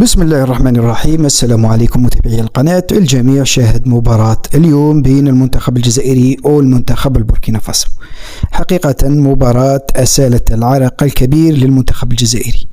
بسم الله الرحمن الرحيم. السلام عليكم متابعي القناة. الجميع شاهد مباراة اليوم بين المنتخب الجزائري والمنتخب البوركينا فاسو. حقيقة مباراة أسالت العرق الكبير للمنتخب الجزائري،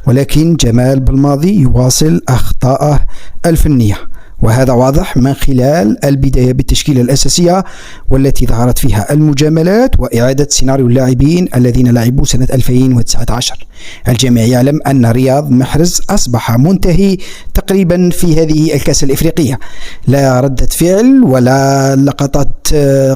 ولكن جمال بلماضي يواصل أخطاءه الفنية، وهذا واضح من خلال البداية بالتشكيلة الأساسية والتي ظهرت فيها المجاملات وإعادة سيناريو اللاعبين الذين لعبوا سنة 2019. الجميع يعلم أن رياض محرز أصبح منتهي تقريبا في هذه الكأس الإفريقية، لا ردة فعل ولا لقطات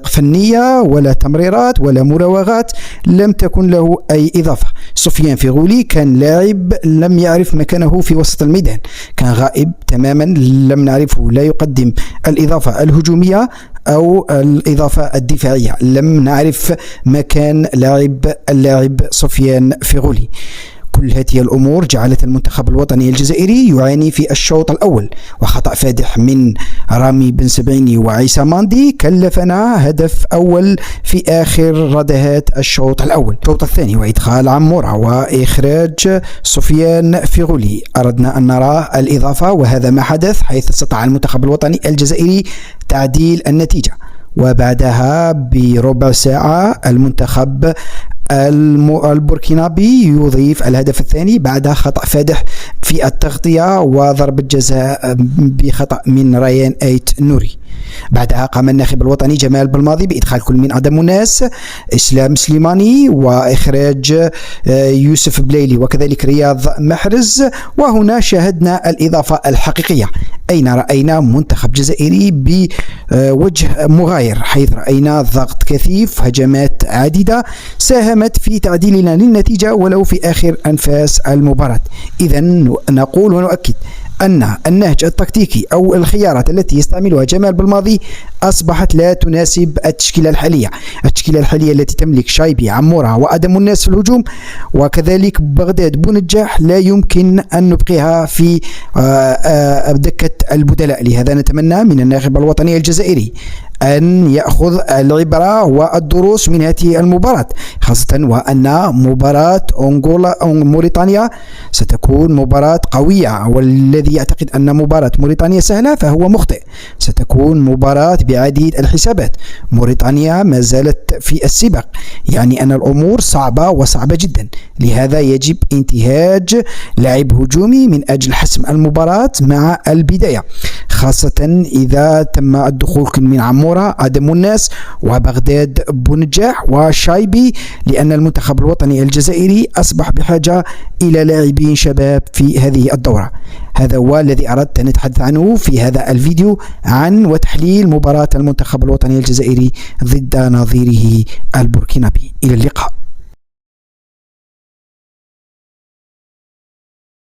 فنية ولا تمريرات ولا مراوغات، لم تكن له أي إضافة. سفيان فيغولي كان لاعب لم يعرف مكانه في وسط الميدان، كان غائب تماما، لم نعرفه، لا يقدم الإضافة الهجومية أو الإضافة الدفاعية، لم نعرف مكان اللاعب سفيان فيغولي. كل هذه الأمور جعلت المنتخب الوطني الجزائري يعاني في الشوط الأول، وخطأ فادح من رامي بن سبعيني وعيسى ماندي كلفنا هدف أول في آخر ردهات الشوط الأول. الشوط الثاني وإدخال عمورة وإخراج سفيان فيغولي، أردنا أن نرى الإضافة، وهذا ما حدث، حيث استطاع المنتخب الوطني الجزائري تعديل النتيجة. وبعدها بربع ساعة المنتخب البوركينابي يضيف الهدف الثاني بعد خطأ فادح في التغطية وضربة جزاء بخطأ من ريان ايت نوري. بعدها قام الناخب الوطني جمال بلماضي بإدخال كل من أدم الناس، إسلام سليماني، وإخراج يوسف بليلي وكذلك رياض محرز، وهنا شاهدنا الإضافة الحقيقية. أين رأينا منتخب جزائري بوجه مغاير، حيث رأينا ضغط كثيف، هجمات عديدة ساهمت في تعديلنا للنتيجة ولو في آخر أنفاس المباراة. إذن نقول ونؤكد أن النهج التكتيكي أو الخيارات التي يستعملها جمال بلماضي أصبحت لا تناسب التشكيلة الحالية. التشكيلة الحالية التي تملك شايبي، عمورة، وأدم الناس في الهجوم، وكذلك بغداد بونجاح، لا يمكن أن نبقيها في دكة البدلاء. لهذا نتمنى من الناخب الوطني الجزائري أن يأخذ العبرة والدروس من هذه المباراة، خاصة وأن مباراة موريتانيا ستكون مباراة قوية، والذي يعتقد أن مباراة موريتانيا سهلة فهو مخطئ. ستكون مباراة بعديد الحسابات، موريتانيا ما زالت في السباق، يعني أن الأمور صعبة وصعبة جدا. لهذا يجب انتهاج لاعب هجومي من أجل حسم المباراة مع البداية، خاصة إذا تم الدخول من عمورة، أدم الناس، وبغداد بونجاح، وشايبي، لأن المنتخب الوطني الجزائري أصبح بحاجة إلى لاعبين شباب في هذه الدورة. هذا هو الذي أردت أن نتحدث عنه في هذا الفيديو عن وتحليل مباراة المنتخب الوطني الجزائري ضد نظيره البوركينابي. إلى اللقاء.